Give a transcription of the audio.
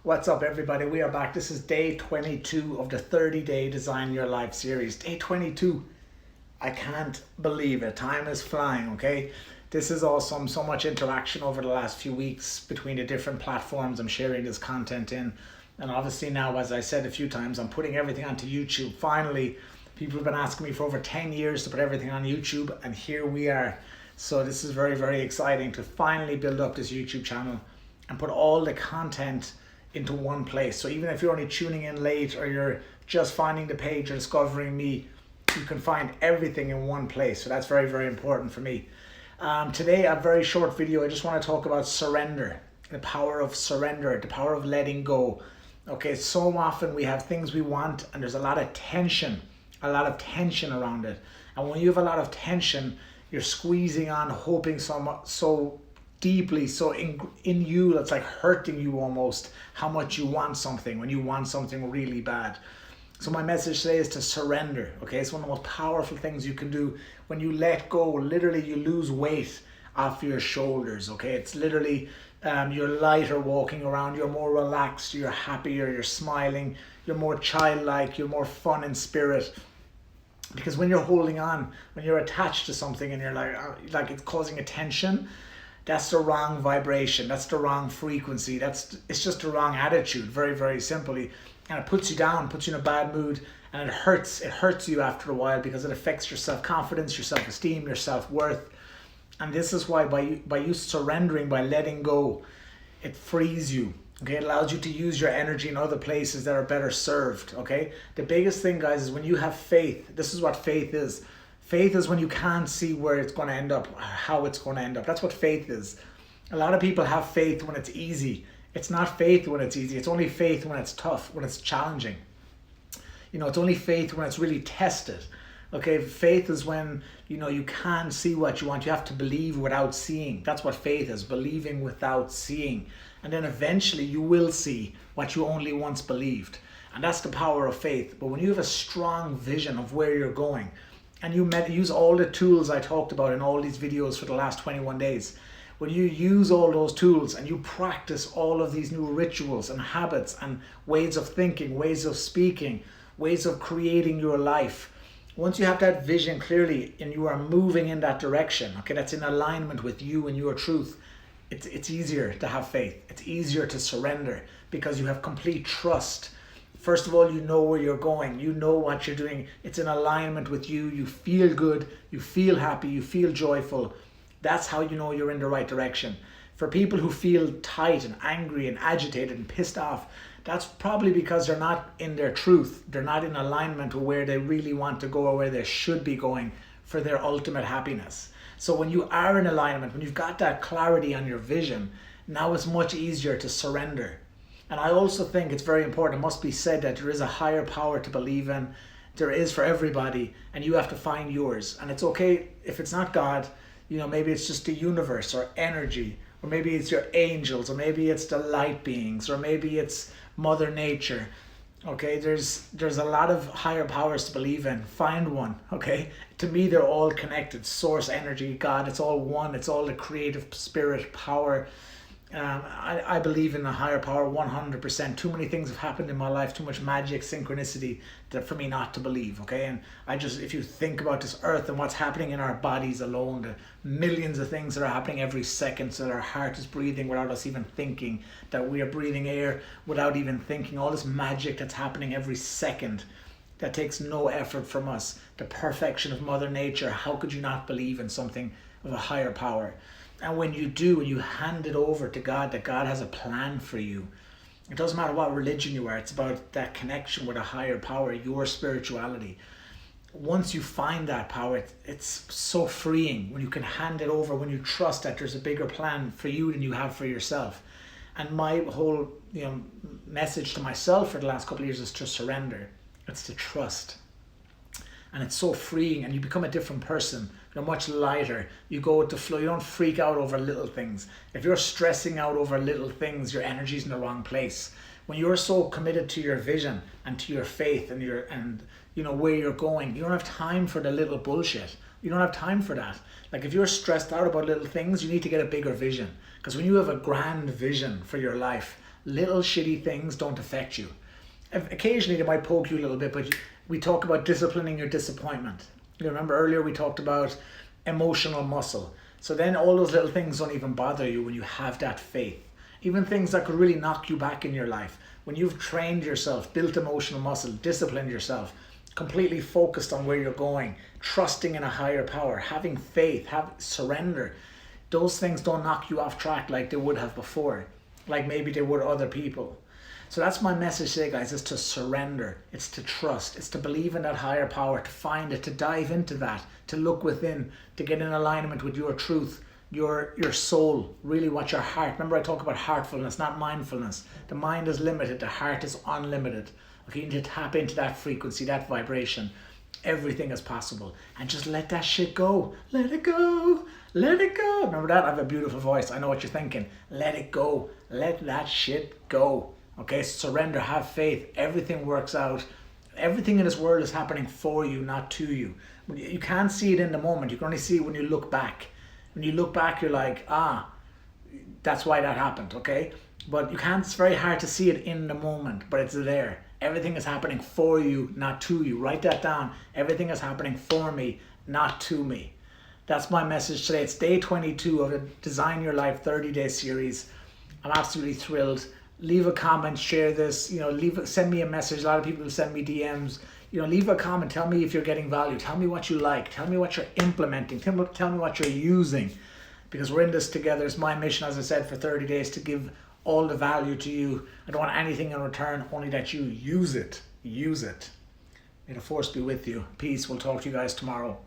What's up, everybody? We are back. This is day 22 of the 30-day Design Your Life series. Day 22. I can't believe it. Time is flying, okay? This is awesome. So much interaction over the last few weeks between the different platforms I'm sharing this content in. And obviously now, as I said a few times, I'm putting everything onto YouTube. Finally, people have been asking me for over 10 years to put everything on YouTube, and here we are. So this is very, very exciting to finally build up this YouTube channel and put all the content into one place. So even if you're only tuning in late or you're just finding the page or discovering me, you can find everything in one place. So that's very, very important for me. Today, a very short video. I just want to talk about surrender, the power of surrender, the power of letting go. Okay, so often we have things we want and there's a lot of tension around it. And when you have a lot of tension, you're squeezing on, hoping so deeply, so in you, it's like hurting you almost, how much you want something when you want something really bad. So my message today is to surrender. Okay, it's one of the most powerful things you can do. When you let go, literally you lose weight off your shoulders. Okay, it's literally you're lighter walking around, you're more relaxed, you're happier, you're smiling, you're more childlike, you're more fun in spirit. Because when you're holding on, when you're attached to something and you're like it's causing a tension, that's the wrong vibration, that's the wrong frequency, it's just the wrong attitude, very, very simply. And it puts you down, puts you in a bad mood, and it hurts you after a while because it affects your self-confidence, your self-esteem, your self-worth. And this is why by you surrendering, by letting go, it frees you. Okay, it allows you to use your energy in other places that are better served. Okay, the biggest thing, guys, is when you have faith. This is what faith is. Faith is when you can't see where it's going to end up, how it's going to end up. That's what faith is. A lot of people have faith when it's easy. It's not faith when it's easy. It's only faith when it's tough, when it's challenging. You know, it's only faith when it's really tested. Okay, faith is when, you can't see what you want. You have to believe without seeing. That's what faith is, believing without seeing. And then eventually you will see what you only once believed. And that's the power of faith. But when you have a strong vision of where you're going, and you use all the tools I talked about in all these videos for the last 21 days, when you use all those tools and you practice all of these new rituals and habits and ways of thinking, ways of speaking, ways of creating your life, once you have that vision clearly and you are moving in that direction, okay, that's in alignment with you and your truth, it's easier to have faith. It's easier to surrender because you have complete trust. First of all, you know where you're going. You know what you're doing. It's in alignment with you. You feel good. You feel happy. You feel joyful. That's how you know you're in the right direction. For people who feel tight and angry and agitated and pissed off, that's probably because they're not in their truth. They're not in alignment with where they really want to go or where they should be going for their ultimate happiness. So when you are in alignment, when you've got that clarity on your vision, now it's much easier to surrender. And I also think it's very important, it must be said, that there is a higher power to believe in. There is for everybody, and you have to find yours. And it's okay if it's not God, maybe it's just the universe or energy, or maybe it's your angels, or maybe it's the light beings, or maybe it's Mother Nature. Okay, there's a lot of higher powers to believe in. Find one, okay? To me, they're all connected. Source, energy, God, it's all one. It's all the creative spirit, power. I believe in the higher power 100%. Too many things have happened in my life, too much magic, synchronicity, that for me not to believe, okay? And if you think about this earth and what's happening in our bodies alone, the millions of things that are happening every second, so that our heart is breathing without us even thinking, that we are breathing air without even thinking, all this magic that's happening every second, that takes no effort from us, the perfection of Mother Nature. How could you not believe in something of a higher power? And when you do, and you hand it over to God, that God has a plan for you. It doesn't matter what religion you are, it's about that connection with a higher power, your spirituality. Once you find that power, it's so freeing when you can hand it over, when you trust that there's a bigger plan for you than you have for yourself. And my whole message to myself for the last couple of years is to surrender. It's to trust. And it's so freeing, and you become a different person. You're much lighter. You go with the flow. You don't freak out over little things. If you're stressing out over little things, your energy's in the wrong place. When you're so committed to your vision and to your faith and where you're going, you don't have time for the little bullshit. You don't have time for that. Like, if you're stressed out about little things, you need to get a bigger vision. Because when you have a grand vision for your life, Little shitty things don't affect you. Occasionally they might poke you a little bit, but we talk about disciplining your disappointment. You remember earlier we talked about emotional muscle. So then all those little things don't even bother you when you have that faith. Even things that could really knock you back in your life. When you've trained yourself, built emotional muscle, disciplined yourself, completely focused on where you're going, trusting in a higher power, having faith, have surrender, those things don't knock you off track like they would have before, like maybe they would other people. So that's my message today, guys, is to surrender. It's to trust. It's to believe in that higher power, to find it, to dive into that, to look within, to get in alignment with your truth, your soul, really what your heart. Remember I talk about heartfulness, not mindfulness. The mind is limited, the heart is unlimited. Okay, you need to tap into that frequency, that vibration. Everything is possible. And just let that shit go. Let it go. Let it go. Remember that? I have a beautiful voice. I know what you're thinking. Let it go. Let that shit go. Okay, surrender, have faith. Everything works out. Everything in this world is happening for you, not to you. You can't see it in the moment. You can only see it when you look back. When you look back, you're like, that's why that happened, okay? But you can't, it's very hard to see it in the moment, but it's there. Everything is happening for you, not to you. Write that down. Everything is happening for me, not to me. That's my message today. It's day 22 of the Design Your Life 30-day series. I'm absolutely thrilled. Leave a comment, share this, send me a message. A lot of people send me DMs. Leave a comment. Tell me if you're getting value. Tell me what you like. Tell me what you're implementing. Tell me what you're using. Because we're in this together. It's my mission, as I said, for 30 days to give all the value to you. I don't want anything in return, only that you use it. Use it. May the force be with you. Peace. We'll talk to you guys tomorrow.